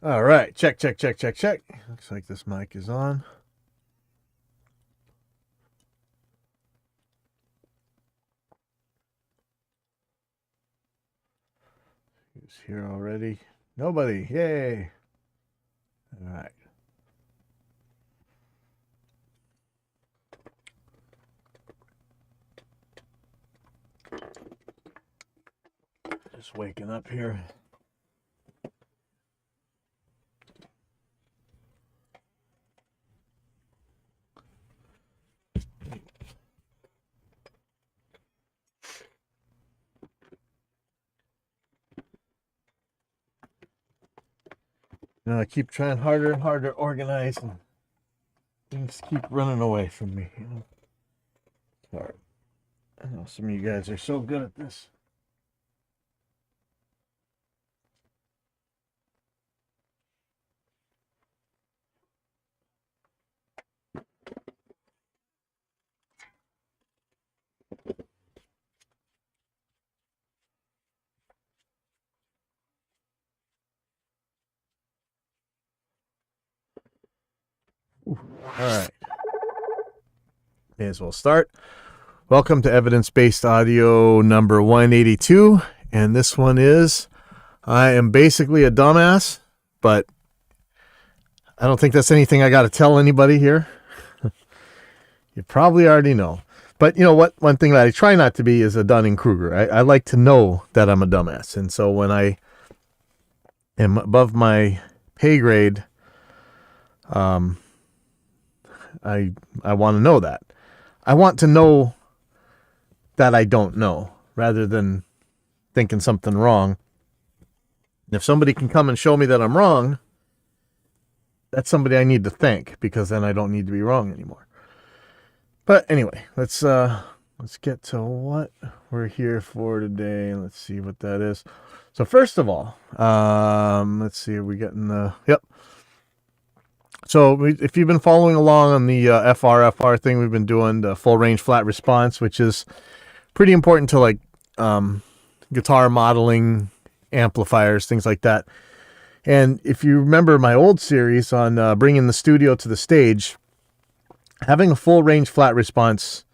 All right, check, check, check, check, check. Looks like this mic is on. Who's here already? Nobody. Yay. All right. Just waking up here. I keep trying harder and harder to organize, and things keep running away from me. Sorry. I know some of you guys are so good at this. All right. May as well start. Welcome to Evidence-Based Audio number 182. And this one is, I am basically a dumbass, but I don't think that's anything I got to tell anybody here. You probably already know. But you know what? One thing that I try not to be is a Dunning-Kruger. I like to know that I'm a dumbass. And so when I am above my pay grade, I want to know that. I want to know that I don't know, rather than thinking something wrong. If somebody can come and show me that I'm wrong, that's somebody I need to thank, because then I don't need to be wrong anymore. But anyway, let's get to what we're here for today. Let's see what that is. So first of all, let's see, are we getting the, yep. So if you've been following along on the FR thing, we've been doing the full range flat response, which is pretty important to like guitar modeling, amplifiers, things like that. And if you remember my old series on bringing the studio to the stage, having a full range flat response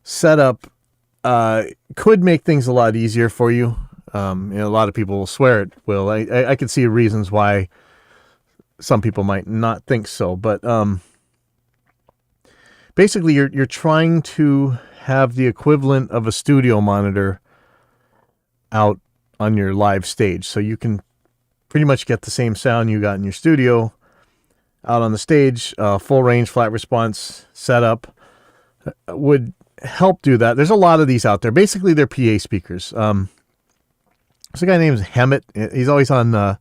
setup could make things a lot easier for you. A lot of people will swear it will. I could see reasons why some people might not think so, but basically you're trying to have the equivalent of a studio monitor out on your live stage, so you can pretty much get the same sound you got in your studio out on the stage. Full range flat response setup would help do that. There's a lot of these out there. Basically, they're PA speakers. There's a guy named Hammett. He's always on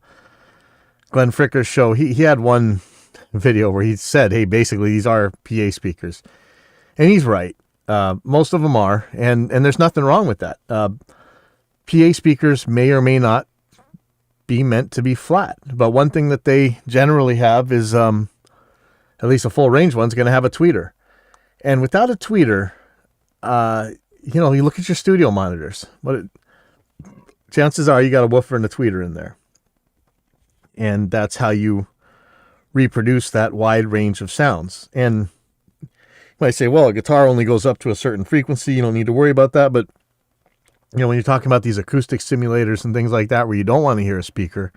Glenn Fricker's show. He had one video where he said, hey, basically these are PA speakers. And he's right. Most of them are. And there's nothing wrong with that. PA speakers may or may not be meant to be flat. But one thing that they generally have is, at least a full range one's going to have a tweeter. And without a tweeter, you look at your studio monitors. Chances are you got a woofer and a tweeter in there. And that's how you reproduce that wide range of sounds. And you might say, well, a guitar only goes up to a certain frequency. You don't need to worry about that. But, when you're talking about these acoustic simulators and things like that, where you don't want to hear a speaker,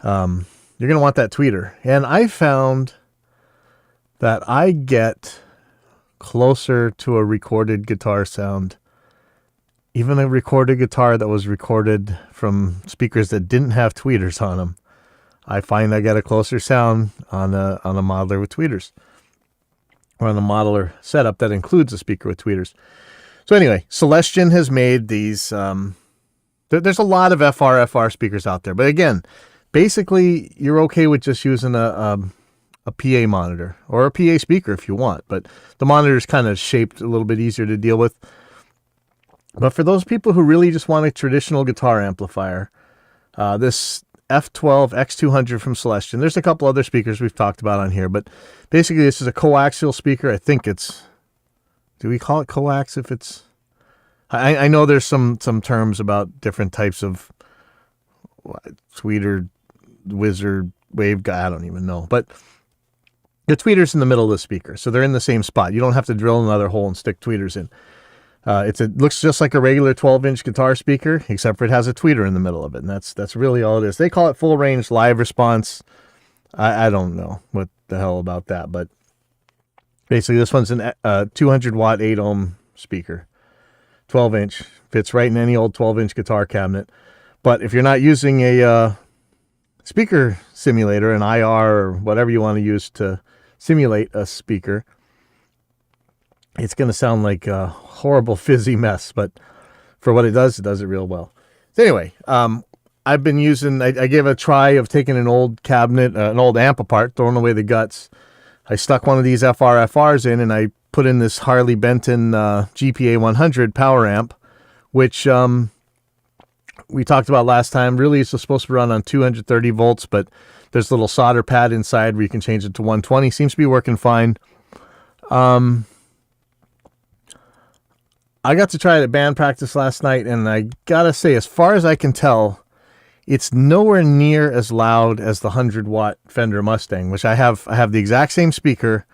you're going to want that tweeter. And I found that I get closer to a recorded guitar sound, even a recorded guitar that was recorded from speakers that didn't have tweeters on them. I find I get a closer sound on a modeler with tweeters, or on a modeler setup that includes a speaker with tweeters. So anyway, Celestion has made these. There's a lot of FR speakers out there, but again, basically you're okay with just using a PA monitor or a PA speaker if you want, but the monitor is kind of shaped a little bit easier to deal with. But for those people who really just want a traditional guitar amplifier, this F12 X200 from Celestion. There's a couple other speakers we've talked about on here, but basically this is a coaxial speaker. I think it's, do we call it coax if it's, I know there's some terms about different types of tweeter Wizard Wave guy. I don't even know. But the tweeter's in the middle of the speaker, so they're in the same spot. You don't have to drill another hole and stick tweeters in. It looks just like a regular 12-inch guitar speaker, except for it has a tweeter in the middle of it, and that's really all it is. They call it full range live response. I don't know what the hell about that, but basically this one's a 200 watt 8 ohm speaker, 12-inch, fits right in any old 12-inch guitar cabinet. But if you're not using a speaker simulator, an IR or whatever you want to use to simulate a speaker, it's going to sound like a horrible fizzy mess, but for what it does it real well. So anyway, I've been using, I gave a try of taking an old cabinet, an old amp apart, throwing away the guts. I stuck one of these FRFRs in, and I put in this Harley Benton GPA 100 power amp, which we talked about last time. Really, it's supposed to run on 230 volts, but there's a little solder pad inside where you can change it to 120. Seems to be working fine. I got to try it at band practice last night, and I gotta say, as far as I can tell, it's nowhere near as loud as the 100-watt Fender Mustang, which I have the exact same speaker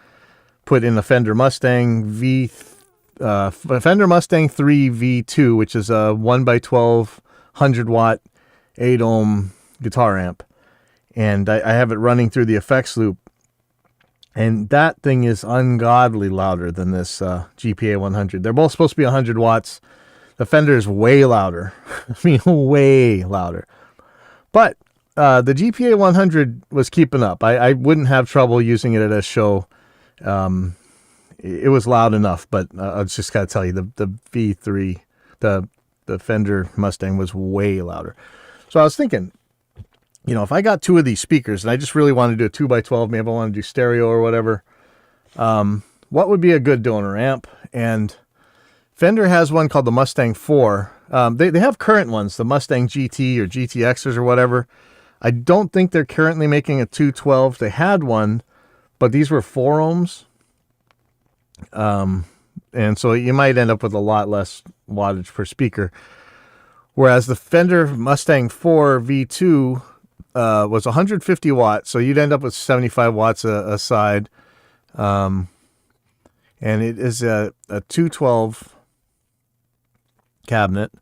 put in the Fender Mustang Fender Mustang 3 V2, which is a 1x12 100-watt 8 ohm guitar amp, and I have it running through the effects loop. And that thing is ungodly louder than this GPA 100. They're both supposed to be 100 watts. The Fender is way louder. I mean, way louder. But the GPA 100 was keeping up. I wouldn't have trouble using it at a show. It was loud enough, but I just got to tell you, the V3, the Fender Mustang was way louder. So I was thinking, you know, if I got two of these speakers and I just really wanted to do a 2x12, maybe I want to do stereo or whatever, what would be a good donor amp? And Fender has one called the Mustang 4. They have current ones, the Mustang GT or GTXers or whatever. I don't think they're currently making a 212. They had one, but these were 4 ohms. And so you might end up with a lot less wattage per speaker. Whereas the Fender Mustang 4 V2 was 150 watts, so you'd end up with 75 watts a side. And it is a 212 cabinet.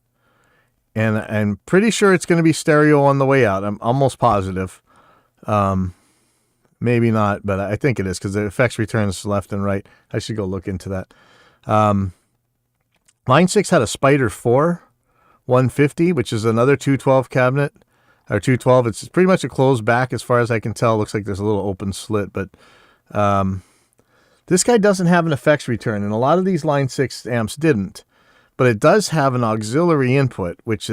And I'm pretty sure it's going to be stereo on the way out. I'm almost positive. Maybe not, but I think it is, because the effects returns left and right. I should go look into that. Line 6 had a Spider 4 150, which is another 212 cabinet. Or 212, it's pretty much a closed back as far as I can tell. Looks like there's a little open slit, but this guy doesn't have an effects return, and a lot of these Line 6 amps didn't. But it does have an auxiliary input, which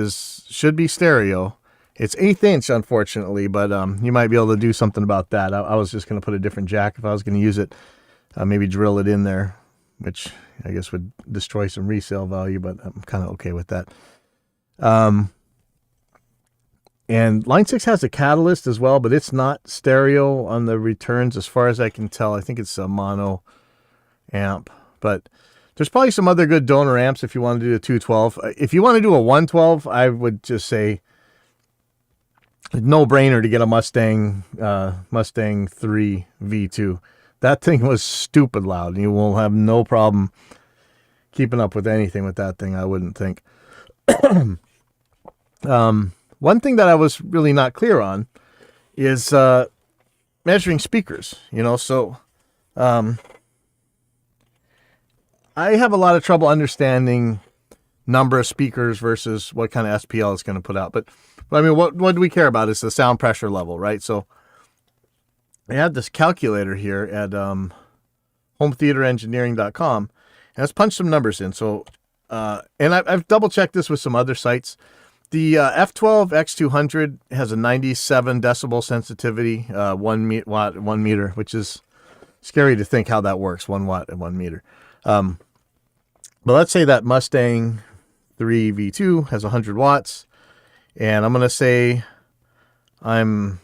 should be stereo. It's 1/8 inch, unfortunately, but you might be able to do something about that. I was just going to put a different jack if I was going to use it. Maybe drill it in there, which I guess would destroy some resale value, but I'm kind of okay with that. And Line 6 has a catalyst as well, but it's not stereo on the returns as far as I can tell. I think it's a mono amp. But there's probably some other good donor amps if you want to do a 212. If you want to do a 112, I would just say no-brainer to get a Mustang 3 V2. That thing was stupid loud, and you will have no problem keeping up with anything with that thing, I wouldn't think. One thing that I was really not clear on is measuring speakers, you know, so I have a lot of trouble understanding number of speakers versus what kind of SPL it's going to put out. But I mean, what do we care about is the sound pressure level, right? So I have this calculator here at hometheaterengineering.com, and let's punch some numbers in. So, and I've double checked this with some other sites. The F12 X200 has a 97 decibel sensitivity, 1 watt, 1 meter, which is scary to think how that works, 1 watt and 1 meter. But let's say that Mustang 3 V2 has 100 watts, and I'm going to say let's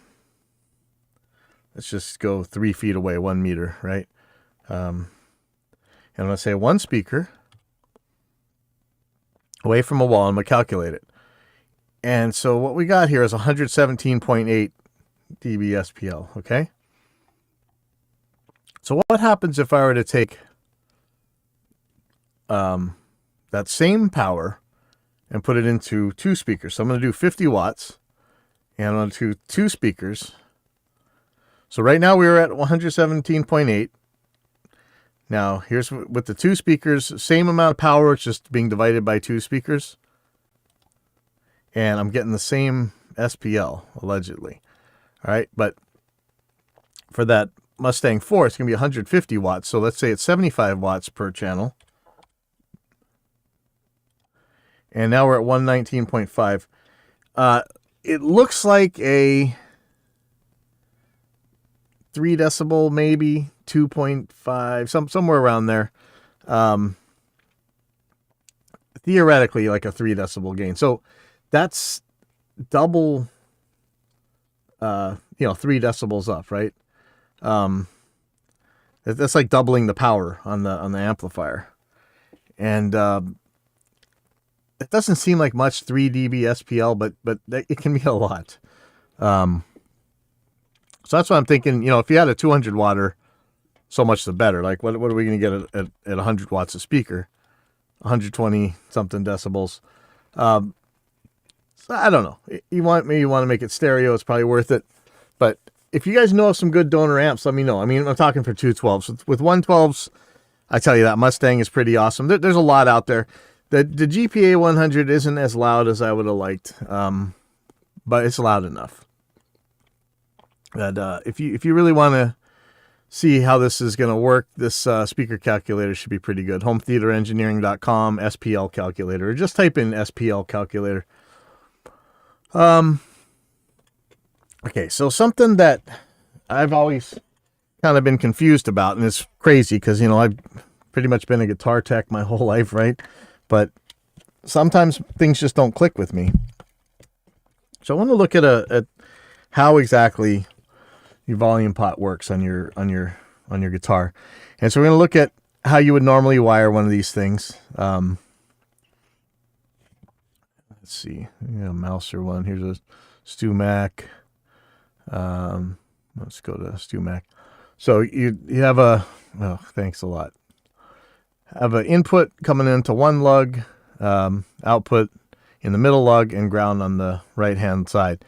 just go 3 feet away, 1 meter, right? And I'm going to say one speaker away from a wall, and I'm going to calculate it. And so what we got here is 117.8 dB SPL, okay? So what happens if I were to take that same power and put it into two speakers? So I'm going to do 50 watts, and I'm going to do two speakers. So right now we are at 117.8. Now here's with the two speakers, same amount of power, it's just being divided by two speakers. And I'm getting the same SPL, allegedly. All right, but for that Mustang 4, it's going to be 150 watts. So let's say it's 75 watts per channel. And now we're at 119.5. It looks like a 3 decibel, maybe 2.5, somewhere around there. Theoretically, like a 3 decibel gain. So that's double, 3 decibels up, right? That's like doubling the power on the amplifier. And it doesn't seem like much, 3 dB SPL, but it can be a lot. So that's what I'm thinking. If you had a 200 watter, so much the better. Like, what are we going to get at 100 watts of speaker? 120 something decibels. So I don't know. You want to make it stereo, it's probably worth it. But if you guys know of some good donor amps, let me know. I mean, I'm talking for 212s. With 112s, I tell you that Mustang is pretty awesome. There's a lot out there. The GPA 100 isn't as loud as I would have liked, but it's loud enough. But if you really want to see how this is going to work, this speaker calculator should be pretty good. HomeTheaterEngineering.com, SPL calculator. Or just type in SPL calculator. Okay, so something that I've always kind of been confused about, and it's crazy because, I've pretty much been a guitar tech my whole life, right? But sometimes things just don't click with me. So I want to look at how exactly your volume pot works on your guitar. And so we're going to look at how you would normally wire one of these things. Let's see. A Mouser one. Here's a StewMac. Let's go to StewMac. So you have thanks a lot. Have an input coming into one lug, output in the middle lug, and ground on the right hand side.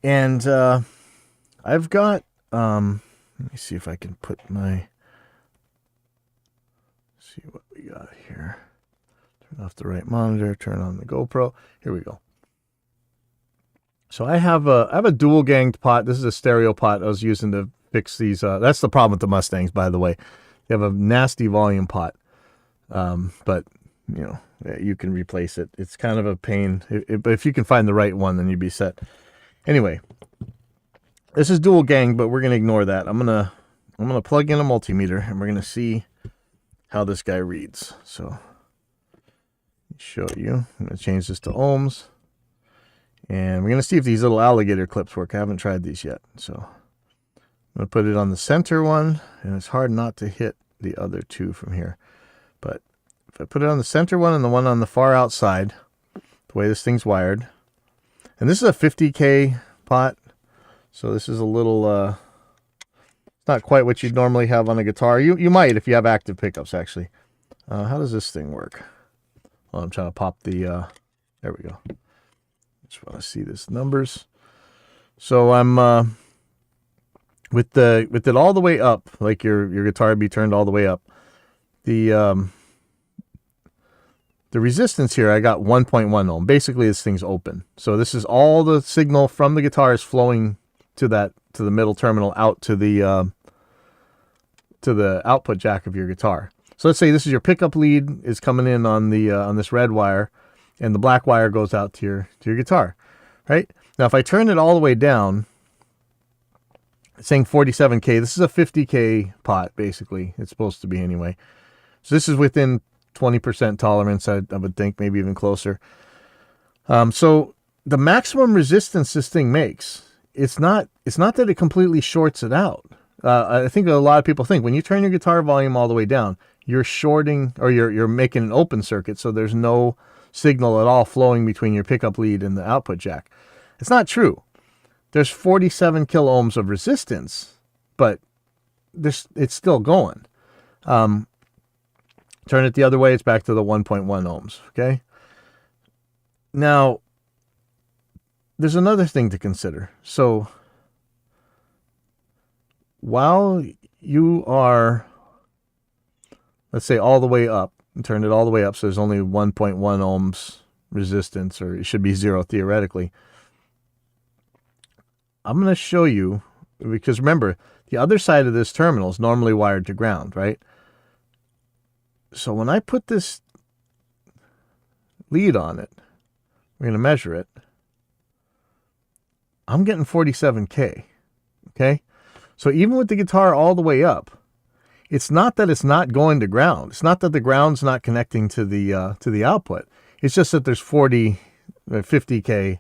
And I've got let me see if I can put see what we got here. Turn off the right monitor, turn on the GoPro. Here we go. So I have a dual ganged pot. This is a stereo pot I was using to fix these. That's the problem with the Mustangs, by the way. They have a nasty volume pot. But you can replace it. It's kind of a pain. But if you can find the right one, then you'd be set. Anyway, this is dual gang, but we're gonna ignore that. I'm gonna plug in a multimeter, and we're gonna see how this guy reads. So, show you. I'm gonna change this to ohms. And we're going to see if these little alligator clips work. I haven't tried these yet. So I'm going to put it on the center one. And it's hard not to hit the other two from here. But if I put it on the center one and the one on the far outside, the way this thing's wired. And this is a 50K pot. So this is a little, it's not quite what you'd normally have on a guitar. You might if you have active pickups, actually. How does this thing work? Well, I'm trying to pop the, there we go. Just want to see this numbers. So I'm with it all the way up, like your guitar would be turned all the way up. The resistance here, I got 1.1 ohm. Basically, this thing's open. So this is all the signal from the guitar is flowing to the middle terminal out to the output jack of your guitar. So let's say this is your pickup lead is coming in on the on this red wire. And the black wire goes out to your guitar, right? Now, if I turn it all the way down, it's saying 47K. This is a 50K pot, basically. It's supposed to be anyway. So this is within 20% tolerance, I would think, maybe even closer. So the maximum resistance this thing makes, it's not that it completely shorts it out. I think a lot of people think when you turn your guitar volume all the way down, you're shorting or you're making an open circuit, so there's no signal at all flowing between your pickup lead and the output jack. It's not true. there's 47 kiloohms of resistance, but it's still going. Turn it the other way, it's back to the 1.1 ohms, okay? Now, there's another thing to consider. So, while you are, let's say, all the way up, and turn it all the way up, so there's only 1.1 ohms resistance, or it should be 0 theoretically. I'm going to show you, because remember, the other side of this terminal is normally wired to ground, right? So when I put this lead on it, we're going to measure it. I'm getting 47K, okay? So even with the guitar all the way up, it's not that it's not going to ground. It's not that the ground's not connecting to the output. It's just that there's 50K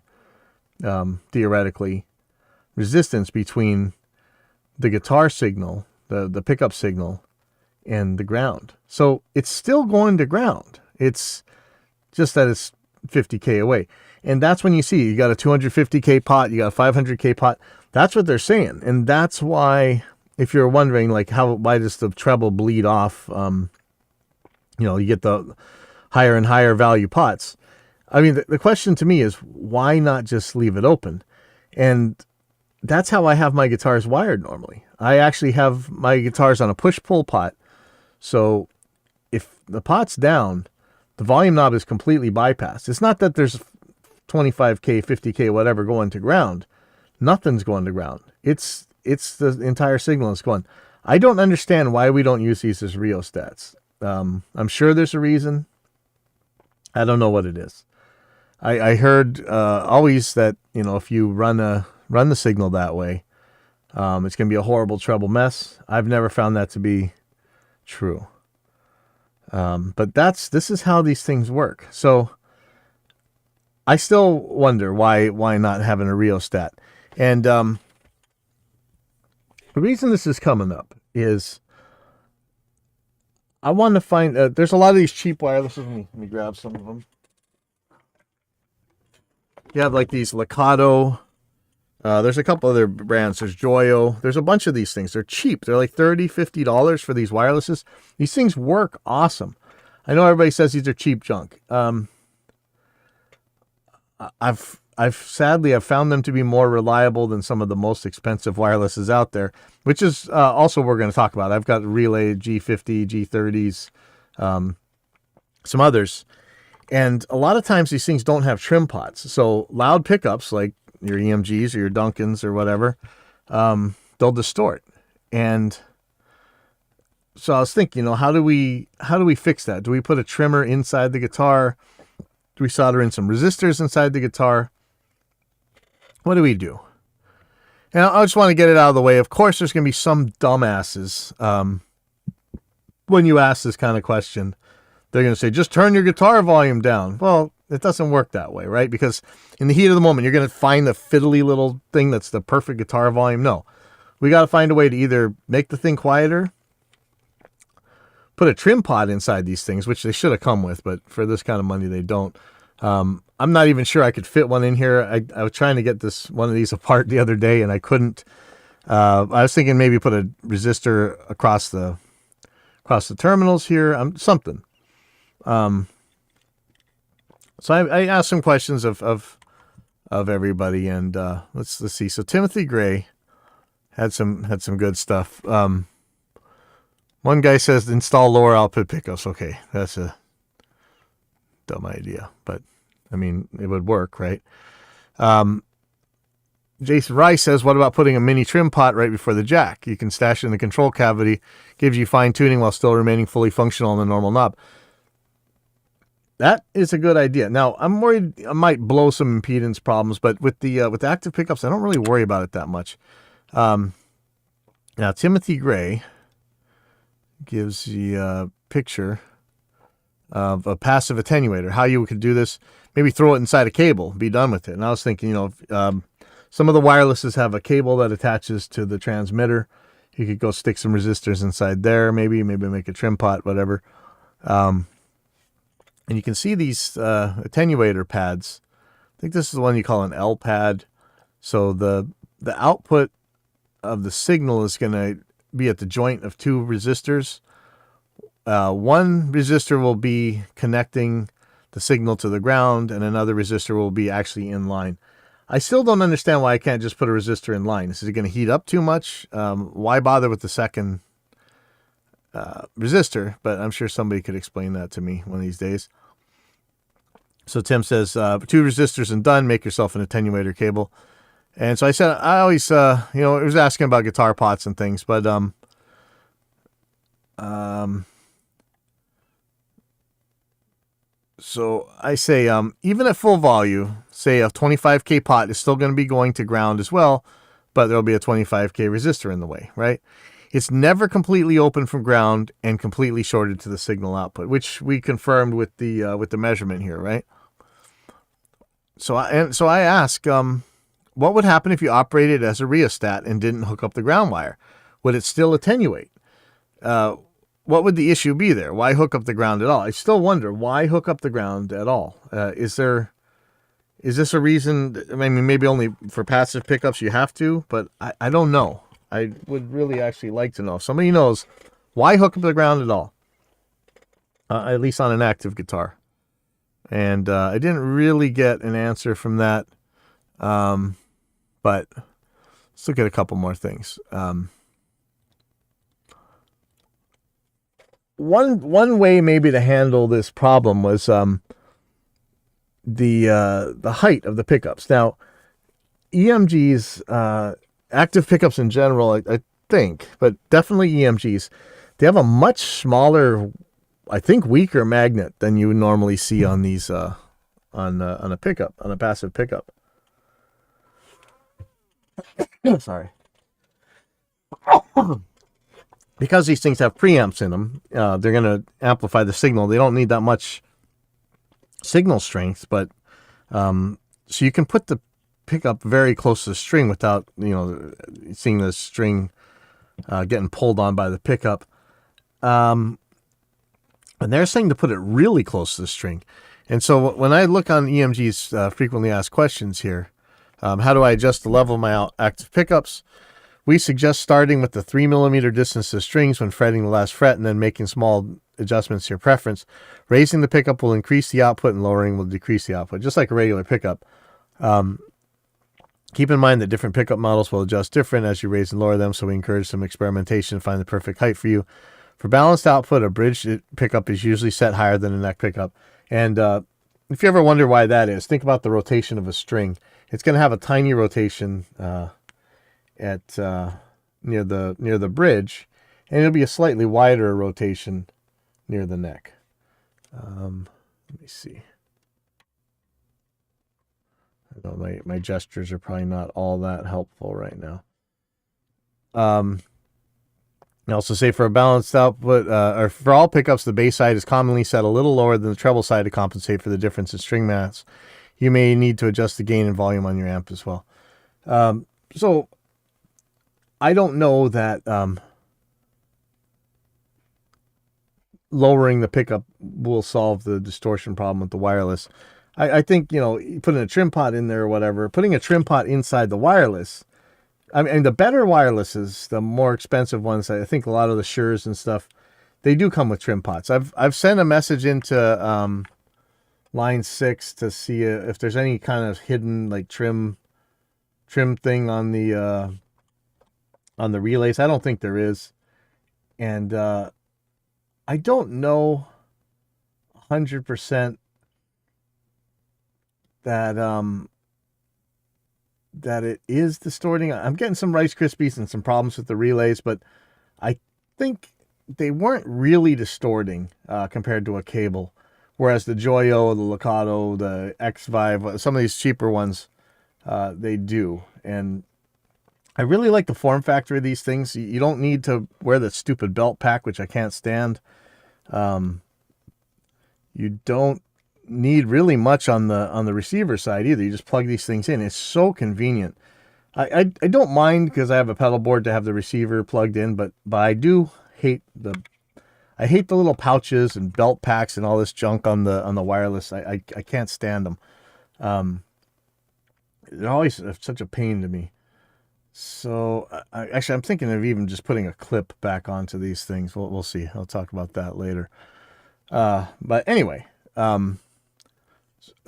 theoretically resistance between the guitar signal, the pickup signal, and the ground. So it's still going to ground. It's just that it's 50K away. And that's when you see you got a 250K pot, you got a 500K pot. That's what they're saying. And that's why, if you're wondering, like, why does the treble bleed off, you get the higher and higher value pots. I mean, the question to me is, why not just leave it open? And that's how I have my guitars wired normally. I actually have my guitars on a push-pull pot. So if the pot's down, the volume knob is completely bypassed. It's not that there's 25K, 50K, whatever going to ground. Nothing's going to ground. It's the entire signal that's going. I don't understand why we don't use these as rheostats. I'm sure there's a reason. I don't know what it is. I heard always that, if you run the signal that way, it's going to be a horrible treble mess. I've never found that to be true. But this is how these things work. So I still wonder why not having a rheostat. And the reason this is coming up is I want to find, there's a lot of these cheap wirelesses. Let me grab some of them. You have like these Lakato. There's a couple other brands. There's Joyo. There's a bunch of these things. They're cheap. They're like $30, $50 for these wirelesses. These things work awesome. I know everybody says these are cheap junk. I've sadly found them to be more reliable than some of the most expensive wirelesses out there, which is also what we're going to talk about. I've got Relay G50, G30s, some others. And a lot of times these things don't have trim pots. So loud pickups like your EMGs or your Duncans or whatever, they'll distort. And so I was thinking, how do we fix that? Do we put a trimmer inside the guitar? Do we solder in some resistors inside the guitar? What do we do? And I just want to get it out of the way. Of course, there's going to be some dumbasses when you ask this kind of question. They're going to say, just turn your guitar volume down. Well, it doesn't work that way, right? Because in the heat of the moment, you're going to find the fiddly little thing that's the perfect guitar volume. No, we got to find a way to either make the thing quieter, put a trim pot inside these things, which they should have come with, but for this kind of money, they don't. I'm not even sure I could fit one in here. I was trying to get one of these apart the other day, and I couldn't. I was thinking maybe put a resistor across the terminals here, something. So I asked some questions of everybody, and let's see. So Timothy Gray had some good stuff. One guy says install lower output pickups. Okay, that's a dumb idea, but I mean it would work, right? Jason Rice says, what about putting a mini trim pot right before the jack? You can stash it in the control cavity, gives you fine tuning while still remaining fully functional on the normal knob. That is a good idea. Now, I'm worried I might blow some impedance problems, but with the active pickups, I don't really worry about it that much. Now, Timothy Gray gives the picture of a passive attenuator, how you could do this. Maybe throw it inside a cable, be done with it. And I was thinking, some of the wirelesses have a cable that attaches to the transmitter. You could go stick some resistors inside there, maybe make a trim pot, whatever. And you can see these attenuator pads. I think this is the one you call an L pad. So the the output of the signal is going to be at the joint of two resistors. One resistor will be connecting the signal to the ground, and another resistor will be actually in line. I still don't understand why I can't just put a resistor in line. Is it going to heat up too much? Why bother with the second resistor? But I'm sure somebody could explain that to me one of these days. So Tim says, 2 resistors and done, make yourself an attenuator cable. And so I said, I always, it was asking about guitar pots and things, but so I say, even at full volume, say a 25K pot is still going to be going to ground as well, but there'll be a 25K resistor in the way, right? It's never completely open from ground and completely shorted to the signal output, which we confirmed with the measurement here, right? So I ask, what would happen if you operated as a rheostat and didn't hook up the ground wire? Would it still attenuate? What would the issue be there? Why hook up the ground at all? I still wonder, why hook up the ground at all? Is this a reason? I mean, maybe only for passive pickups you have to, but I don't know. I would really actually like to know. If somebody knows, why hook up the ground at all? At least on an active guitar. And I didn't really get an answer from that. But let's look at a couple more things. One way maybe to handle this problem was the height of the pickups. Now, EMGs, active pickups in general, I think, but definitely EMGs, they have a much smaller, I think, weaker magnet than you would normally see on these on a pickup, on a passive pickup. Sorry. Because these things have preamps in them, they're going to amplify the signal. They don't need that much signal strength, but so you can put the pickup very close to the string without, seeing the string getting pulled on by the pickup. And they're saying to put it really close to the string. And so when I look on EMG's frequently asked questions here, how do I adjust the level of my active pickups? We suggest starting with the 3 millimeter distance to the strings when fretting the last fret and then making small adjustments to your preference. Raising the pickup will increase the output and lowering will decrease the output, just like a regular pickup. Keep in mind that different pickup models will adjust different as you raise and lower them, so we encourage some experimentation to find the perfect height for you. For balanced output, a bridge pickup is usually set higher than a neck pickup. And if you ever wonder why that is, think about the rotation of a string. It's going to have a tiny rotation at near the bridge, and it'll be a slightly wider rotation near the neck. Let me see. I know my gestures are probably not all that helpful right now. I also say for a balanced output, or for all pickups, the bass side is commonly set a little lower than the treble side to compensate for the difference in string mass. You may need to adjust the gain and volume on your amp as well. So I don't know that lowering the pickup will solve the distortion problem with the wireless. I think, putting a trim pot in there or whatever, putting a trim pot inside the wireless, I mean, the better wirelesses, the more expensive ones, I think a lot of the Sures and stuff, they do come with trim pots. I've sent a message into line 6 to see if there's any kind of hidden like trim thing on the relays. I don't think there is. And I don't know 100% that it is distorting. I'm getting some Rice Krispies and some problems with the relays, but I think they weren't really distorting compared to a cable. Whereas the Joyo, the Locato, the X5, some of these cheaper ones, they do. And I really like the form factor of these things. You don't need to wear the stupid belt pack, which I can't stand. You don't need really much on the receiver side either. You just plug these things in. It's so convenient. I don't mind because I have a pedal board to have the receiver plugged in, but I do hate the little pouches and belt packs and all this junk on the wireless. I can't stand them. They're always such a pain to me. So actually, I'm thinking of even just putting a clip back onto these things. We'll see. I'll talk about that later. But anyway, so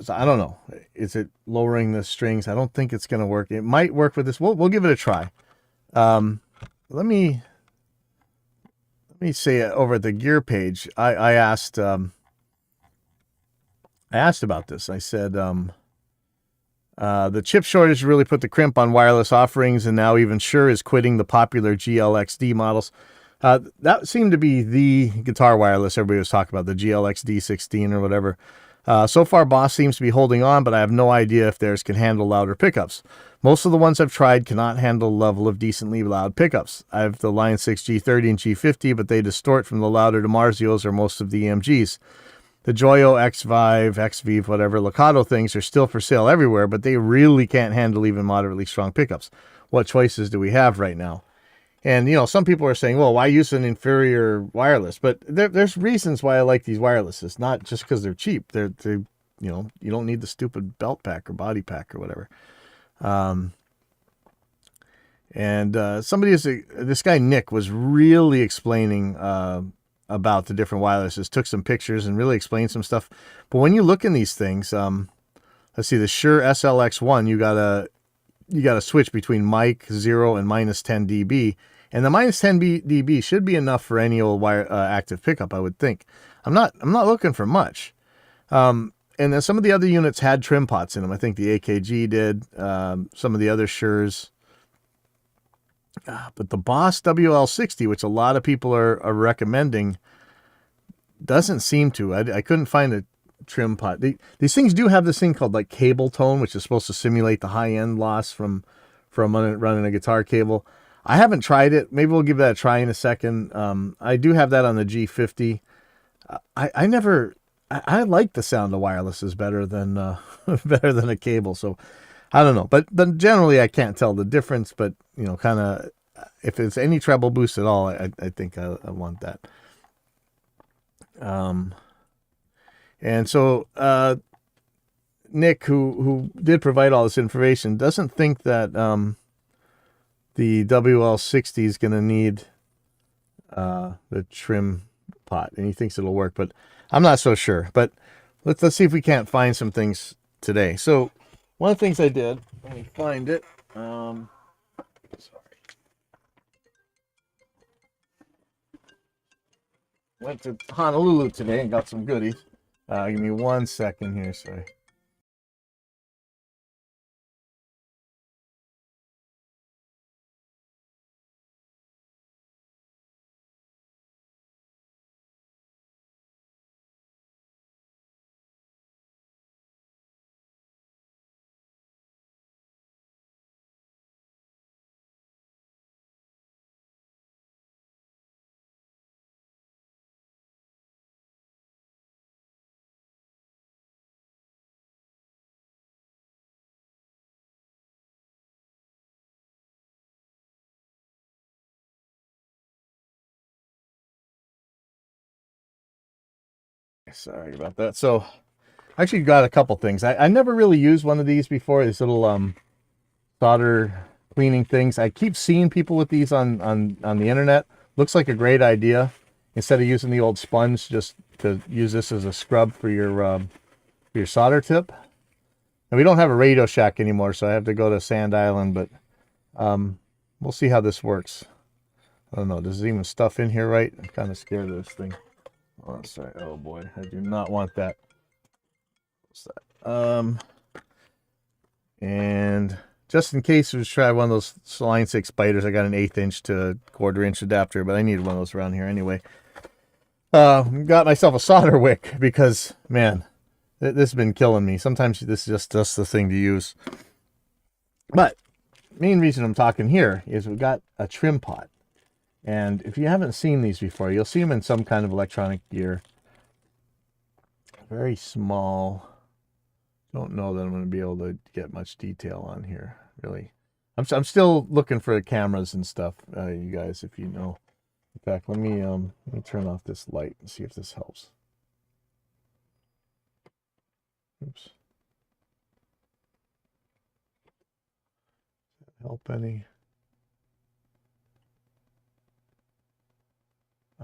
I don't know. Is it lowering the strings? I don't think it's going to work. It might work with this. We'll give it a try. Um, let me say over at the gear page, I asked about this. I said the chip shortage really put the crimp on wireless offerings, and now even Shure is quitting the popular GLXD models. That seemed to be the guitar wireless everybody was talking about, the GLXD 16 or whatever. So far, Boss seems to be holding on, but I have no idea if theirs can handle louder pickups. Most of the ones I've tried cannot handle the level of decently loud pickups. I have the Line 6 G30 and G50, but they distort from the louder DiMarzios or most of the EMGs. The Joyo, X-Vive, X-Vive, whatever, Locato things are still for sale everywhere, but they really can't handle even moderately strong pickups. What choices do we have right now? And, some people are saying, well, why use an inferior wireless? But there's reasons why I like these wirelesses, not just because they're cheap. They're you don't need the stupid belt pack or body pack or whatever. And this guy, Nick, was really explaining about the different wirelesses, took some pictures and really explained some stuff. But when you look in these things, let's see, the Shure SLX1, you got to switch between mic 0 and minus 10 dB. And the minus 10 dB should be enough for any old active pickup, I would think. I'm not looking for much. And then some of the other units had trim pots in them. I think the AKG did. Some of the other Shures. But the Boss WL60, which a lot of people are recommending, doesn't seem to. I couldn't find a trim pot. These things do have this thing called like cable tone, which is supposed to simulate the high end loss from running a guitar cable. I haven't tried it. Maybe we'll give that a try in a second. I do have that on the G50. I like the sound of wirelesses better than better than a cable. So I don't know, but generally I can't tell the difference. But kind of if it's any treble boost at all, I think I want that. And so Nick, who did provide all this information, doesn't think that the WL60 is going to need the trim pot, and he thinks it'll work, but I'm not so sure. But let's see if we can't find some things today. So one of the things I did, let me find it. Sorry. Went to Honolulu today and got some goodies. Give me 1 second here, sorry. Sorry about that. So I actually got a couple things. I never really used one of these before, these little solder cleaning things. I keep seeing people with these on the internet. Looks like a great idea. Instead of using the old sponge, just to use this as a scrub for your solder tip. And we don't have a Radio Shack anymore, so I have to go to Sand Island, but we'll see how this works. I don't know. Does it even stuff in here right? I'm kind of scared of this thing. Oh, sorry. Oh boy, I do not want that. What's that? And just in case we try one of those Line 6 spiders, I got an 1/8 inch to 1/4 inch adapter, but I needed one of those around here anyway. Got myself a solder wick because, man, this has been killing me. Sometimes this is just the thing to use. But main reason I'm talking here is we got a trim pot. And if you haven't seen these before, you'll see them in some kind of electronic gear. Very small. Don't know that I'm going to be able to get much detail on here, really. I'm still looking for cameras and stuff, you guys, if you know. In fact, let me turn off this light and see if this helps. Oops. Does that help any?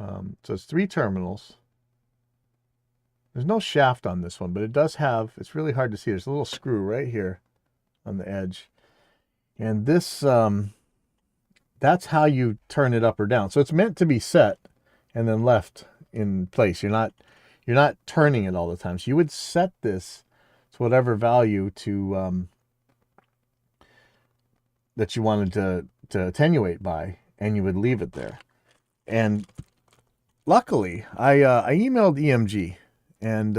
So it's 3 terminals. There's no shaft on this one, but it does have, it's really hard to see. There's a little screw right here on the edge. And this, that's how you turn it up or down. So it's meant to be set and then left in place. You're not turning it all the time. So you would set this to whatever value to that you wanted to attenuate by, and you would leave it there. And luckily, I emailed EMG, and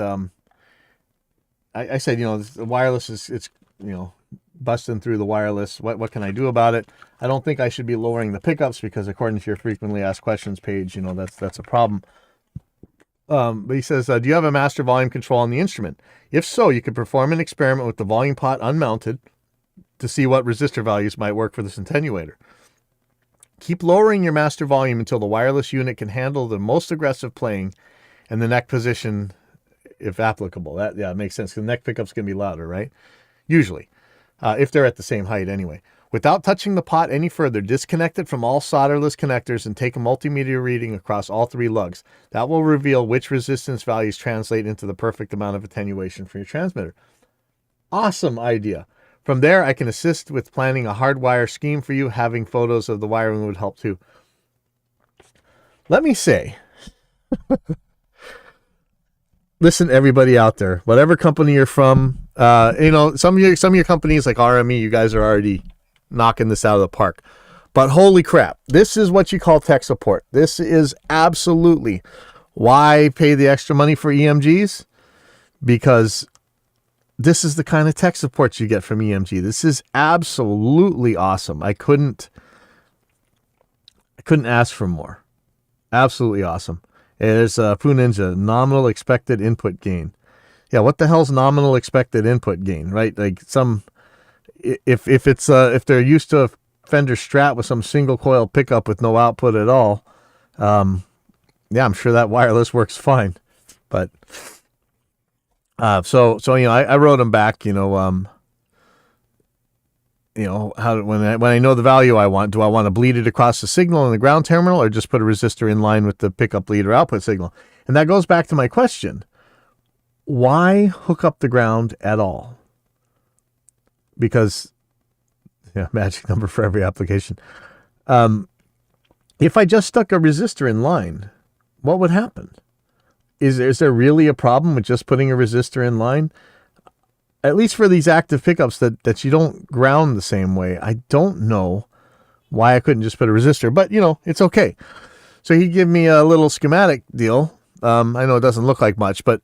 I said, the wireless it's busting through the wireless. What can I do about it? I don't think I should be lowering the pickups because according to your frequently asked questions page, that's a problem. But he says, do you have a master volume control on the instrument? If so, you could perform an experiment with the volume pot unmounted to see what resistor values might work for this attenuator. Keep lowering your master volume until the wireless unit can handle the most aggressive playing and the neck position, if applicable. That makes sense, because the neck pickup's going to be louder, right? Usually, if they're at the same height anyway. Without touching the pot any further, disconnect it from all solderless connectors and take a multimeter reading across all 3 lugs. That will reveal which resistance values translate into the perfect amount of attenuation for your transmitter. Awesome idea. From there, I can assist with planning a hardwire scheme for you. Having photos of the wiring would help too. Let me say, listen, everybody out there, whatever company you're from, some of your companies like RME, you guys are already knocking this out of the park. But holy crap, this is what you call tech support. This is absolutely why pay the extra money for EMGs, because this is the kind of tech support you get from EMG. This is absolutely awesome. I couldn't ask for more. Absolutely awesome. There's Poo Ninja, nominal expected input gain. Yeah, what the hell's nominal expected input gain, right? Like if they're used to a Fender Strat with some single coil pickup with no output at all, yeah, I'm sure that wireless works fine. But so I wrote them back, how when I know the value I want, do I want to bleed it across the signal in the ground terminal or just put a resistor in line with the pickup leader output signal? And that goes back to my question. Why hook up the ground at all? Because, magic number for every application. If I just stuck a resistor in line, what would happen? Is there really a problem with just putting a resistor in line? At least for these active pickups that you don't ground the same way. I don't know why I couldn't just put a resistor, but it's okay. So he gave me a little schematic deal. I know it doesn't look like much, but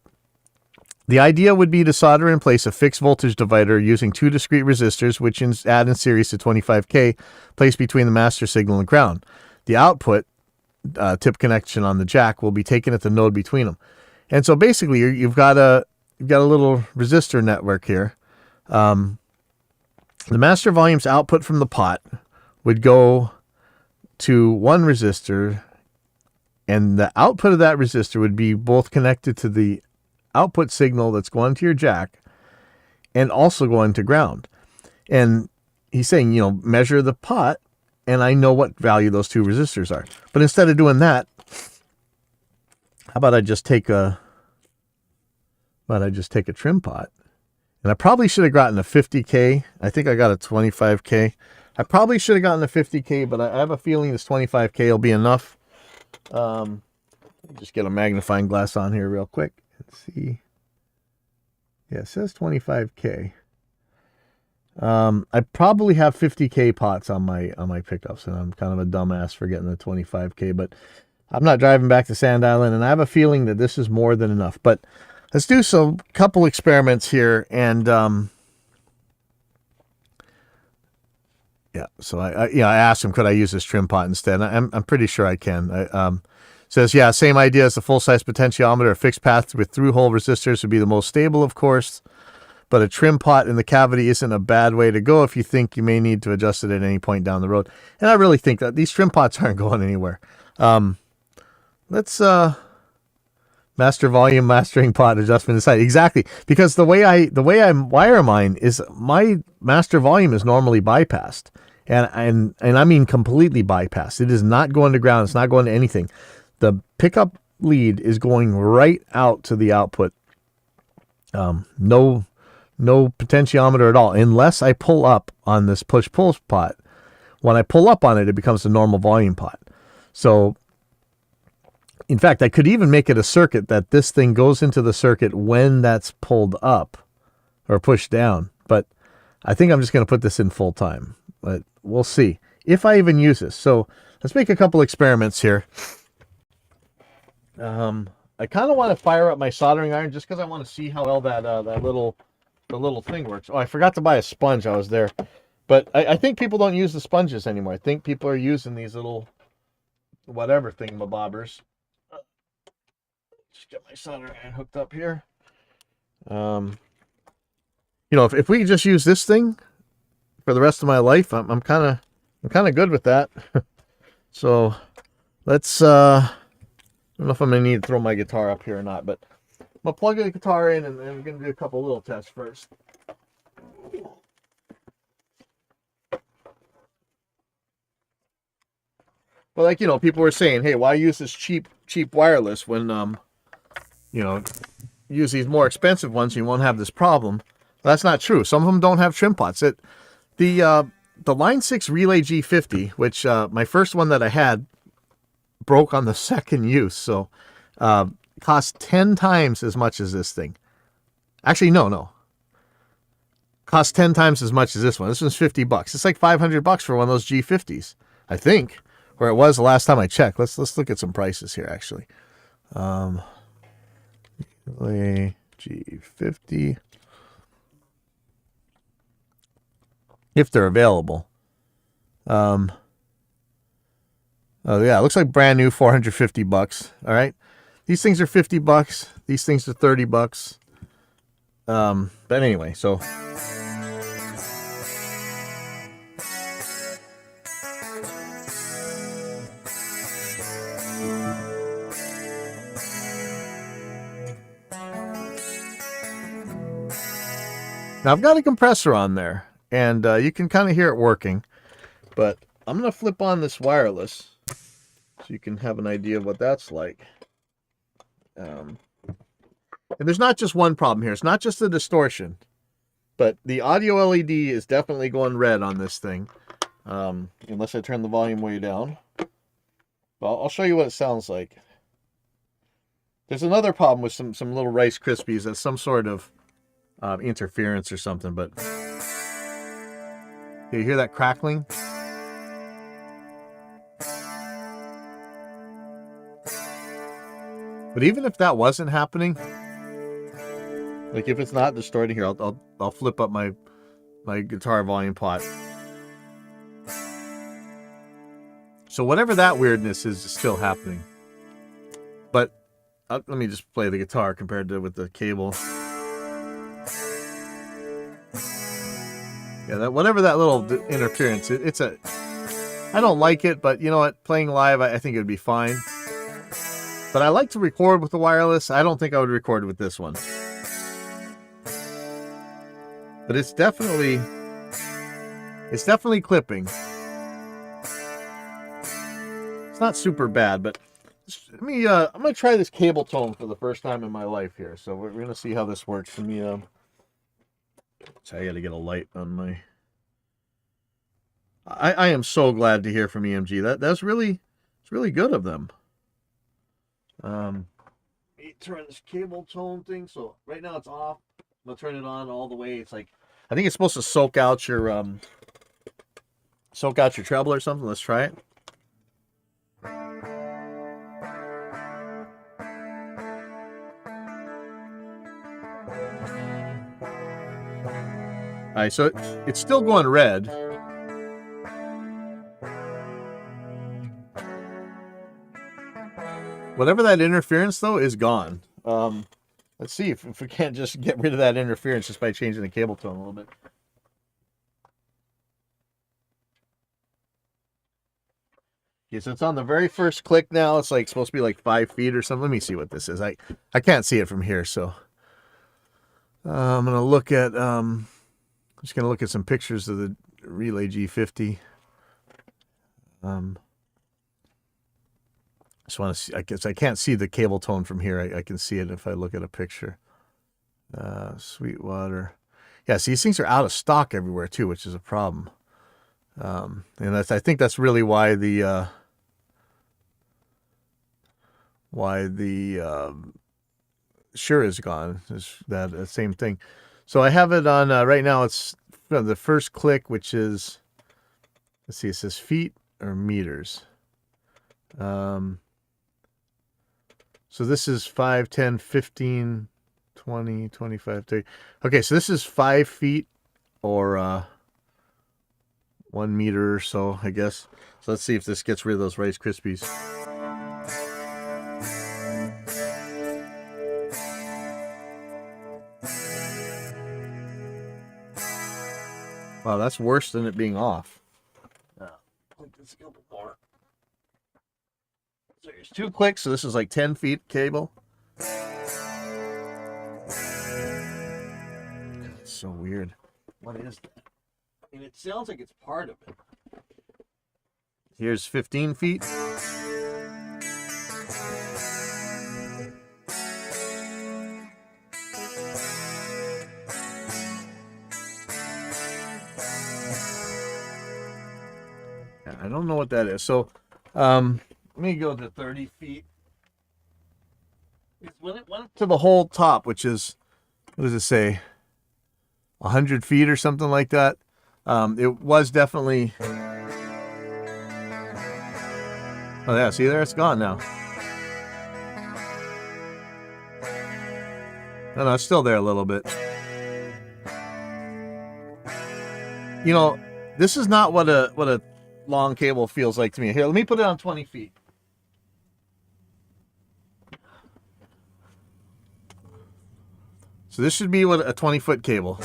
the idea would be to solder in place a fixed voltage divider using 2 discrete resistors, which add in series to 25K, placed between the master signal and ground. The output tip connection on the jack will be taken at the node between them. And so basically you've got a little resistor network here. The master volume's output from the pot would go to one resistor, and the output of that resistor would be both connected to the output signal that's going to your jack and also going to ground. And he's saying, measure the pot, and I know what value those 2 resistors are. But instead of doing that, how about I just take a trim pot? And I probably should have gotten a 50K. I think I got a 25K. I probably should have gotten a 50K, but I have a feeling this 25K will be enough. Just get a magnifying glass on here real quick. Let's see. Yeah, it says 25K. I probably have 50K pots on my pickups, and I'm kind of a dumbass for getting the 25K, but I'm not driving back to Sand Island, and I have a feeling that this is more than enough. But let's do some couple experiments here, and so I asked him, could I use this trim pot instead? I'm pretty sure I can. Says, yeah, same idea as the full-size potentiometer. A fixed path with through-hole resistors would be the most stable, of course. But a trim pot in the cavity isn't a bad way to go if you think you may need to adjust it at any point down the road. And I really think that these trim pots aren't going anywhere. Let's master volume mastering pot adjustment inside. Exactly. Because the way I wire mine is my master volume is normally bypassed. And I mean completely bypassed. It is not going to ground. It's not going to anything. The pickup lead is going right out to the output. No potentiometer at all, unless I pull up on this push-pull pot. When I pull up on it, it becomes a normal volume pot. So, in fact, I could even make it a circuit that this thing goes into the circuit when that's pulled up or pushed down. But I think I'm just going to put this in full time. But we'll see if I even use this. So let's make a couple experiments here. I kind of want to fire up my soldering iron just because I want to see how well that the little thing works. Oh, I forgot to buy a sponge. I was there. But I think people don't use the sponges anymore. I think people are using these little whatever thingamabobbers. Just get my soldering iron hooked up here. You know, if we could just use this thing for the rest of my life, I'm kind of good with that. So let's. I don't know if I'm gonna need to throw my guitar up here or not, but I'm gonna plug the guitar in, and then I'm gonna do a couple little tests first. Well, like, you know, people were saying, hey, why use this cheap wireless when, you know, use these more expensive ones, you won't have this problem. Well, that's not true. Some of them don't have trim pots. The Line 6 Relay G50, which my first one that I had broke on the second use, so cost 10 times as much as this thing. Actually, no. Cost 10 times as much as this one. This one's $50. It's like $500 for one of those G50s, I think. Where it was the last time I checked. Let's look at some prices here, actually. G50. If they're available. Oh yeah, it looks like brand new, $450. All right. These things are $50. These things are $30. But anyway, so now I've got a compressor on there, and you can kind of hear it working, but I'm going to flip on this wireless so you can have an idea of what that's like. And there's not just one problem here. It's not just the distortion, but the audio LED is definitely going red on this thing, unless I turn the volume way down. Well, I'll show you what it sounds like. There's another problem with some little Rice Krispies. That's some sort of interference or something, but you hear that crackling? But even if that wasn't happening, like if it's not distorting here, I'll flip up my guitar volume pot. So whatever that weirdness is still happening. But let me just play the guitar compared to with the cable. Yeah, whatever that little interference, it's a. I don't like it, but you know what? Playing live, I think it would be fine. But I like to record with the wireless. I don't think I would record with this one. But it's definitely clipping. It's not super bad, but let me. I'm gonna try this cable tone for the first time in my life here. So we're gonna see how this works. Let me. So I got to get a light on my. I am so glad to hear from EMG. That's really, it's really good of them. Let me turn this cable tone thing. So right now it's off. I'm gonna turn it on all the way. It's like, I think it's supposed to soak out your treble or something. Let's try it. All right, so it's still going red. Whatever that interference, though, is gone. Let's see if we can't just get rid of that interference just by changing the cable tone a little bit. Okay, so it's on the very first click now. It's like supposed to be like 5 feet or something. Let me see what this is. I can't see it from here, so I'm gonna look at I'm just gonna look at some pictures of the Relay G50. Just want to see. I guess I can't see the cable tone from here. I can see it if I look at a picture. Sweetwater. Yeah, see, these things are out of stock everywhere too, which is a problem. And I think that's really why the Shure is gone. Is that same thing? So I have it on right now. It's the first click, which is, let's see, it says feet or meters. So this is 5, 10, 15, 20, 25, 30. Okay, so this is 5 feet or 1 meter or so, I guess. So let's see if this gets rid of those Rice Krispies. Wow, that's worse than it being off. Just a couple more. So here's 2 clicks, so this is like 10 feet cable. It's so weird. What is that? I mean, it sounds like it's part of it. Here's 15 feet. I don't know what that is. So, let me go to 30 feet. When it went to the whole top, which is, what does it say? 100 feet or something like that. It was definitely. Oh yeah, see there, it's gone now. No, it's still there a little bit. You know, this is not what a long cable feels like to me. Here, let me put it on 20 feet. So this should be what a 20-foot cable.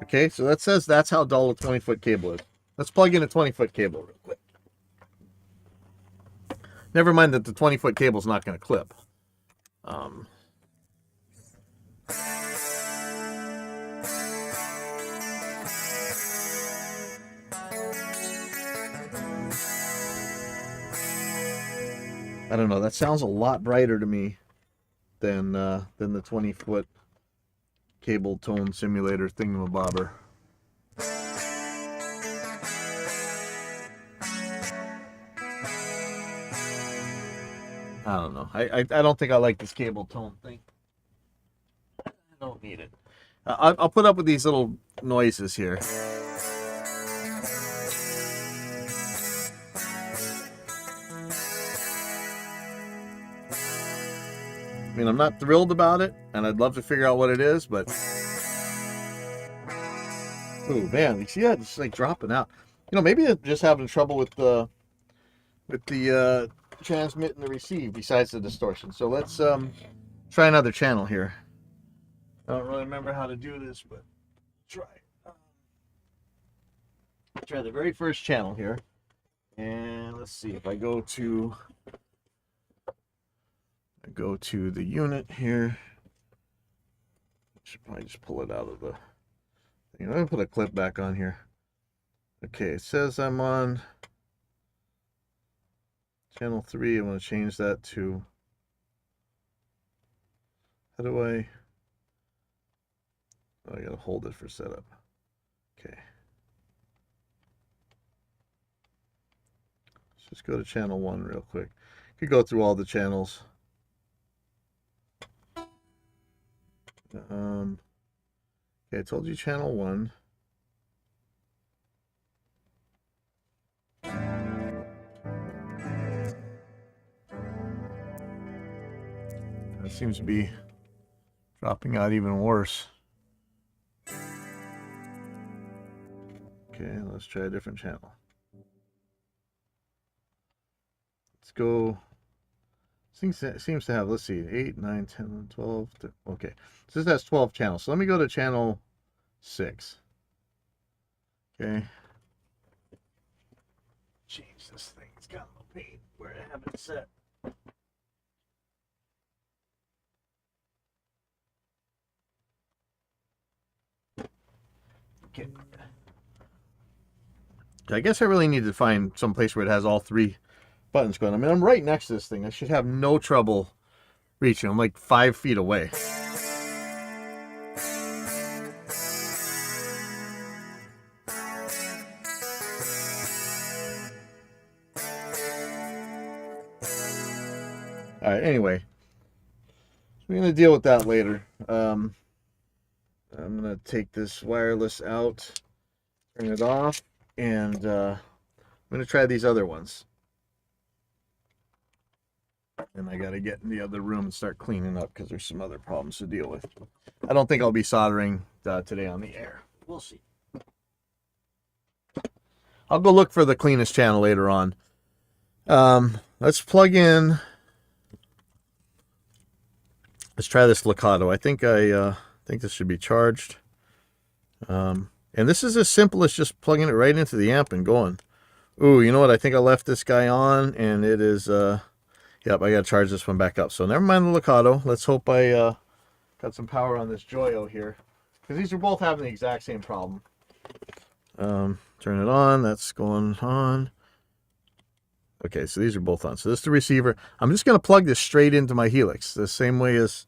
Okay, so that says that's how dull a 20-foot cable is. Let's plug in a 20-foot cable real quick. Never mind that the 20-foot cable is not going to clip. I don't know. That sounds a lot brighter to me than the 20-foot cable tone simulator thingamabobber. I don't know. I don't think I like this cable tone thing. I don't need it. I'll put up with these little noises here. I mean, I'm not thrilled about it, and I'd love to figure out what it is, but... Oh, man, you see that? It's like dropping out. You know, maybe they're just having trouble with the transmit and the receive besides the distortion. So let's try another channel here. I don't really remember how to do this, but try. Try the very first channel here. And let's see if I go to the unit here. I should probably just pull it out of the thing. I'm gonna put a clip back on here. Okay, it says I'm on channel 3. I want to change that to, how do I gotta hold it for setup. Okay. Let's just go to channel 1 real quick. Could go through all the channels. Okay, I told you channel 1. That seems to be dropping out even worse. Okay, let's try a different channel. Let's go. Seems to have, let's see, 8, 9, 10, 12. Okay, so this has 12 channels. So let me go to channel 6. Okay. Change this thing. It's got a little pain where I have it set. Okay. I guess I really need to find some place where it has all 3 buttons going. I mean, I'm right next to this thing. I should have no trouble reaching. I'm like 5 feet away. All right, anyway, we're going to deal with that later. I'm going to take this wireless out, turn it off, and I'm going to try these other ones. And I got to get in the other room and start cleaning up because there's some other problems to deal with. I don't think I'll be soldering today on the air. We'll see. I'll go look for the cleanest channel later on. Let's plug in. Let's try this Lakato. I think this should be charged. And this is as simple as just plugging it right into the amp and going. Ooh, you know what? I think I left this guy on, and it is, yep, I got to charge this one back up. So never mind the Lakato. Let's hope I got some power on this Joyo here, because these are both having the exact same problem. Turn it on. That's going on. Okay, so these are both on. So this is the receiver. I'm just going to plug this straight into my Helix, the same way as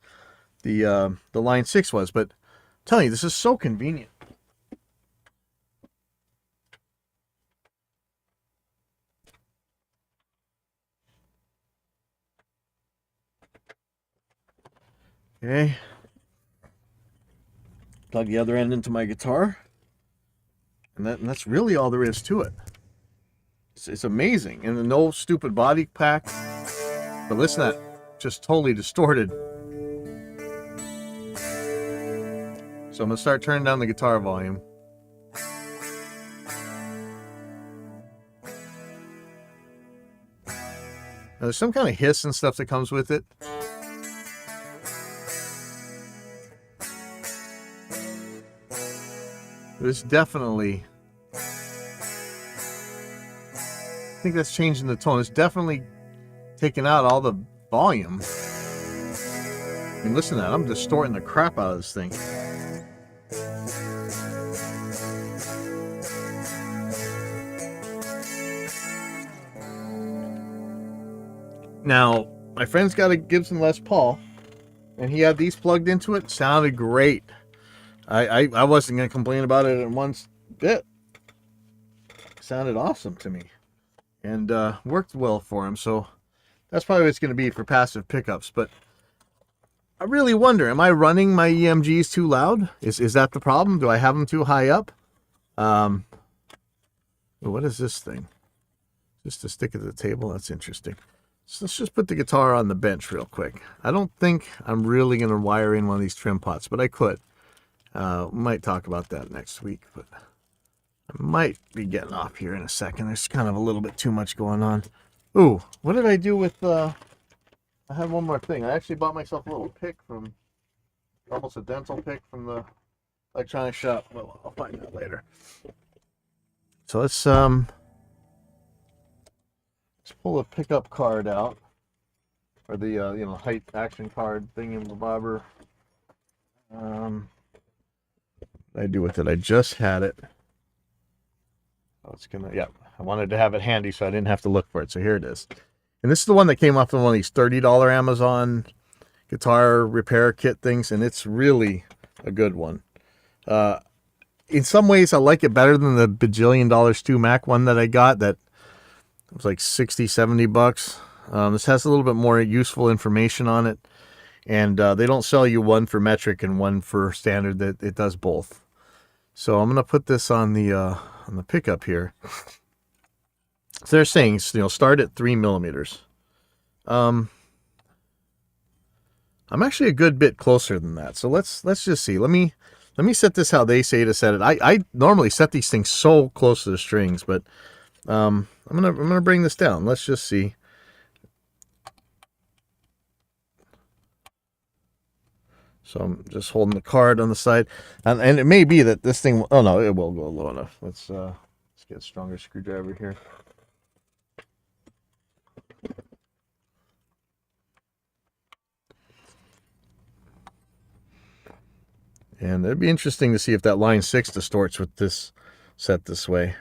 the Line 6 was. But I'm telling you, this is so convenient. Okay. Plug the other end into my guitar. And that's really all there is to it. It's amazing. And no stupid body pack. But listen to that. Just totally distorted. So I'm going to start turning down the guitar volume. Now, there's some kind of hiss and stuff that comes with it. There's definitely... I think that's changing the tone. It's definitely taking out all the volume. I mean, listen to that. I'm distorting the crap out of this thing. Now, my friend's got a Gibson Les Paul, and he had these plugged into it. Sounded great. I wasn't going to complain about it in one bit. Sounded awesome to me. And worked well for him. So that's probably what it's going to be for passive pickups. But I really wonder, am I running my EMGs too loud? Is that the problem? Do I have them too high up? What is this thing? Just to stick at the table? That's interesting. So let's just put the guitar on the bench real quick. I don't think I'm really going to wire in one of these trim pots, but I could. Might talk about that next week, but I might be getting off here in a second. There's kind of a little bit too much going on. Ooh, what did I do with, I had one more thing. I actually bought myself a little pick from, almost a dental pick from the electronic shop. Well, I'll find that later. So let's pull a pickup card out, or the height action card thingy-bobber. What did I do with it? I just had it. Oh, it's gonna, yeah. I wanted to have it handy so I didn't have to look for it. So here it is. And this is the one that came off of one of these $30 Amazon guitar repair kit things, and it's really a good one. In some ways, I like it better than the bajillion dollars 2 Mac one that I got. That was like 60, 70 bucks. This has a little bit more useful information on it. And they don't sell you one for metric and one for standard. That it does both. So I'm going to put this on the pickup here. So they're saying, start at 3 millimeters. I'm actually a good bit closer than that. So let's just see. Let me set this how they say to set it. I normally set these things so close to the strings, but I'm gonna bring this down. Let's just see. So I'm just holding the card on the side, and it may be that this thing. Oh no, it will go low enough. Let's get a stronger screwdriver here. And it'd be interesting to see if that line 6 distorts with this set this way.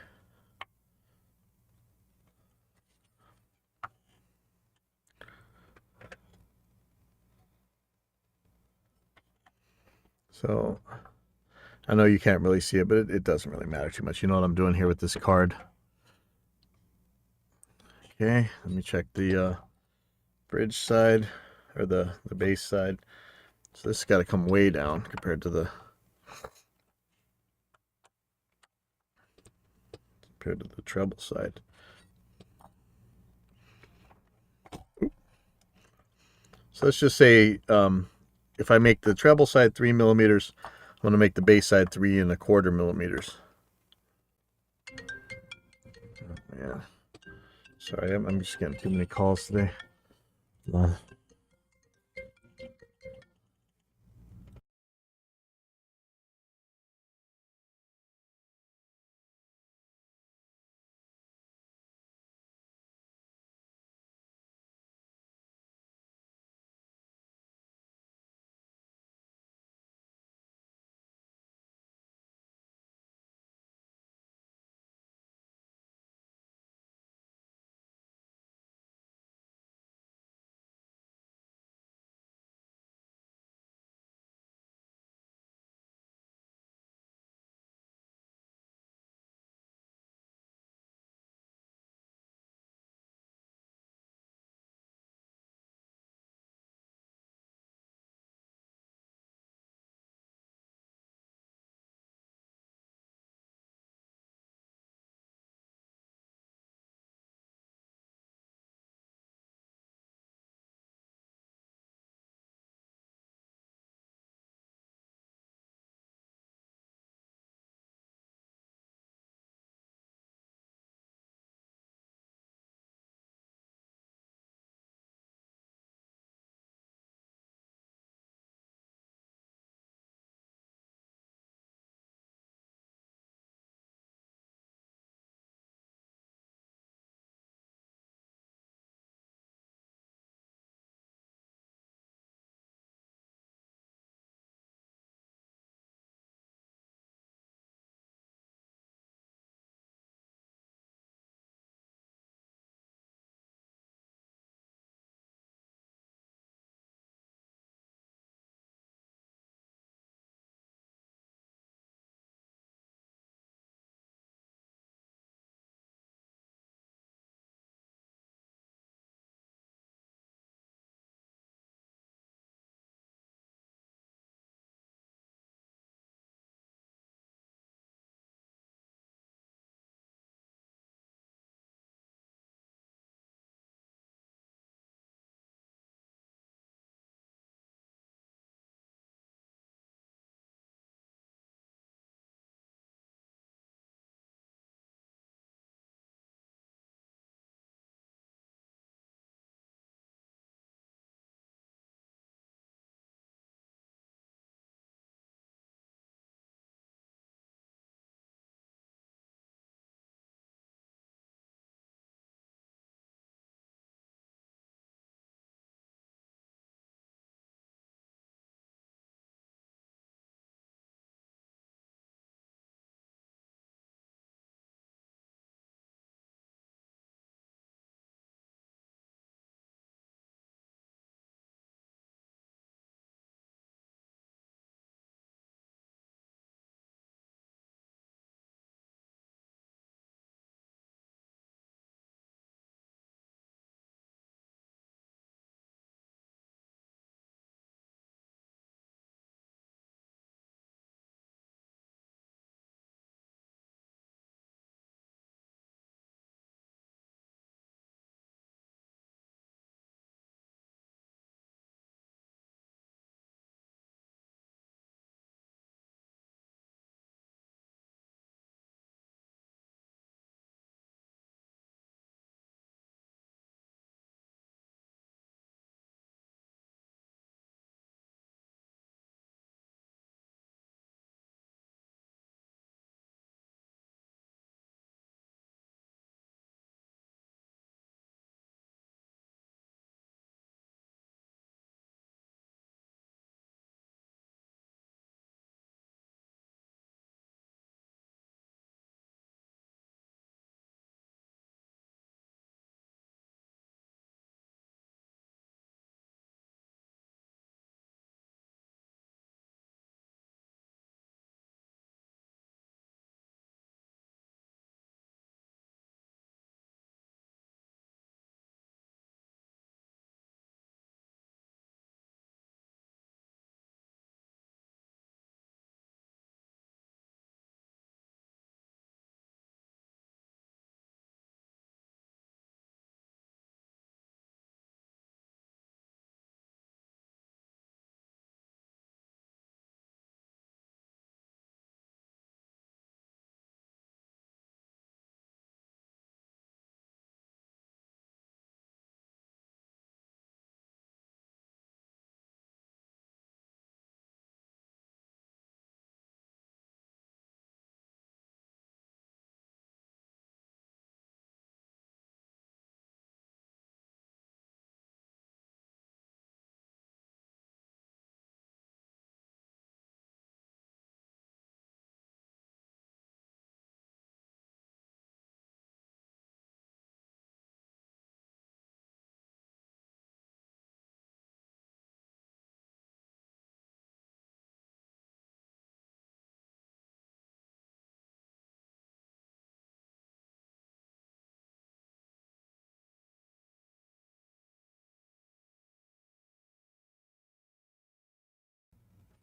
So I know you can't really see it, but it doesn't really matter too much. You know what I'm doing here with this card. Okay, let me check the bridge side, or the bass side. So this has got to come way down compared to the treble side. So let's just say if I make the treble side 3 millimeters, I'm going to make the bass side 3¼ millimeters. Oh, man. Sorry, I'm just getting too many calls today.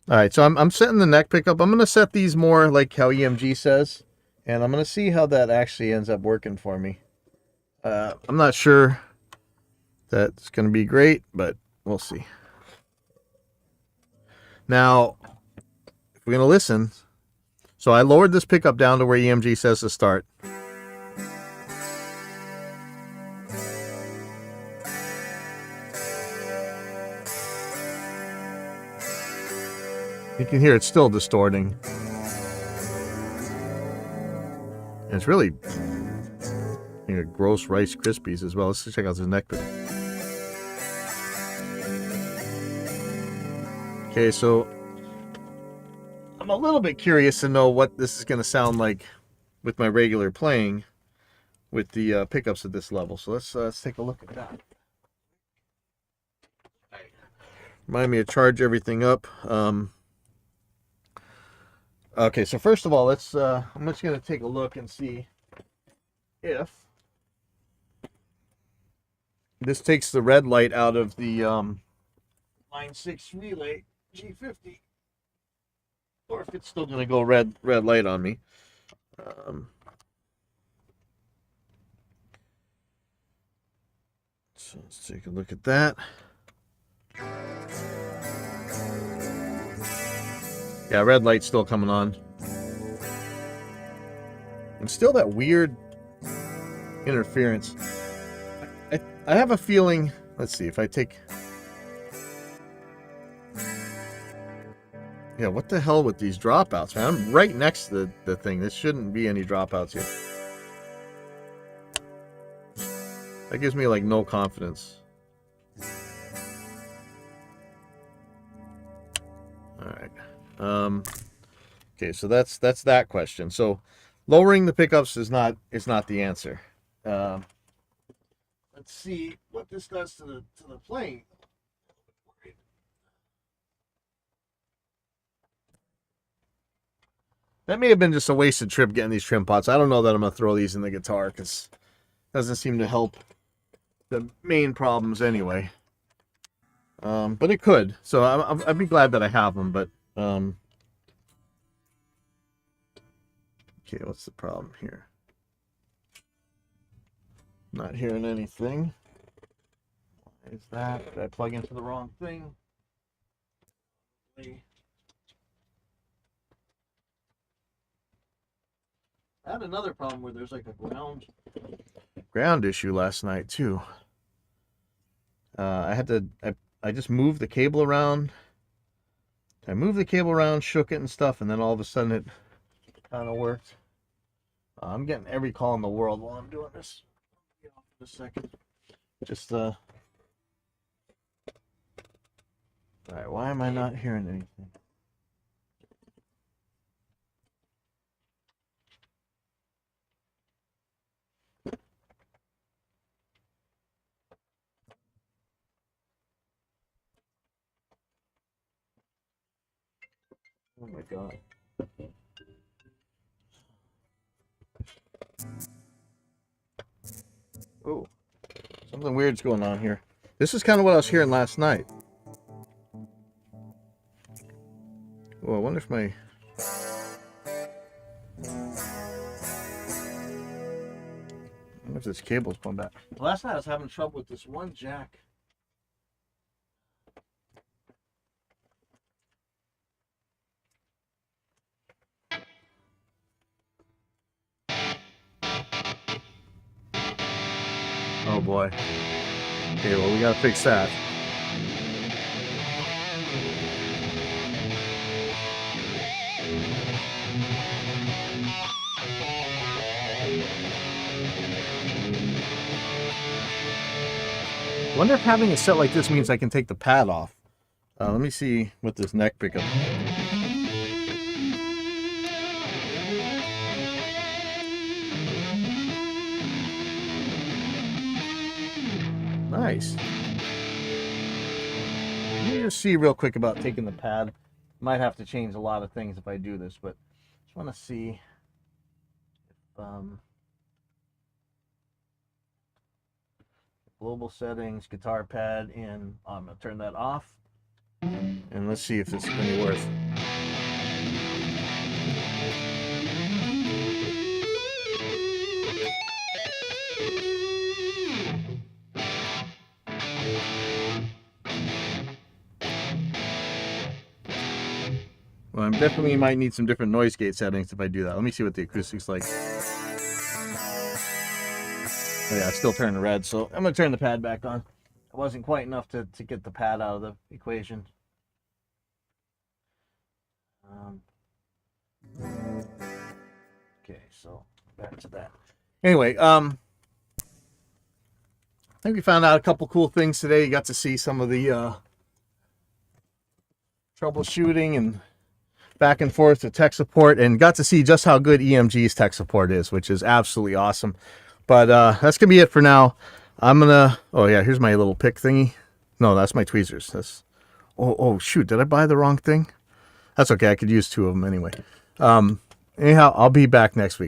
All right, so I'm setting the neck pickup. I'm going to set these more like how EMG says, and I'm going to see how that actually ends up working for me. I'm not sure that's going to be great, but we'll see. Now, if we're going to listen, so I lowered this pickup down to where EMG says to start. You can hear it's still distorting. And it's really gross Rice Krispies as well. Let's check out this neck pickup. Okay, so I'm a little bit curious to know what this is going to sound like with my regular playing with the pickups at this level. So let's take a look at that. Remind me to charge everything up. Okay, so first of all, I'm just going to take a look and see if this takes the red light out of the Line 6 relay G50, or if it's still going to go red light on me. So let's take a look at that. Yeah, red light's still coming on. And still that weird interference. I have a feeling, let's see, if I take... Yeah, what the hell with these dropouts, man? I'm right next to the thing. There shouldn't be any dropouts here. That gives me, like, no confidence. Alright. Okay, so that's that question. So, lowering the pickups is not the answer. Let's see what this does to the playing. That may have been just a wasted trip getting these trim pots. I don't know that I'm going to throw these in the guitar because it doesn't seem to help the main problems anyway. But it could. So I'd be glad that I have them. But okay, what's the problem here? Not hearing anything. Why is that? Did I plug into the wrong thing? I had another problem where there's like a ground issue last night too. I just moved the cable around. I moved the cable around, shook it and stuff, and then all of a sudden it kind of worked. I'm getting every call in the world while I'm doing this. Get off for a second. Just all right. Why am I not hearing anything? Oh my god. Oh, something weird's going on here. This is kind of what I was hearing last night. Oh, I wonder if my... I wonder if this cable's going back. Last night I was having trouble with this one jack. Oh boy. Okay, well we gotta fix that. I wonder if having a set like this means I can take the pad off. Let me see what this neck pickup. Nice. Let me just see real quick about taking the pad. Might have to change a lot of things if I do this, but just want to see if global settings, guitar pad in. I'm gonna turn that off. And let's see if this is any worth. Well, I definitely might need some different noise gate settings if I do that. Let me see what the acoustics like. Oh yeah, it's still turning red, so I'm gonna turn the pad back on. It wasn't quite enough to get the pad out of the equation. Okay, so back to that. Anyway, I think we found out a couple cool things today. You got to see some of the troubleshooting and back and forth to tech support, and got to see just how good EMG's tech support is, which is absolutely awesome. But that's gonna be it for now. I'm gonna, oh yeah, here's my little pick thingy. No, that's my tweezers. That's, oh shoot, did I buy the wrong thing? That's okay, I could use two of them anyway. Anyhow, I'll be back next week.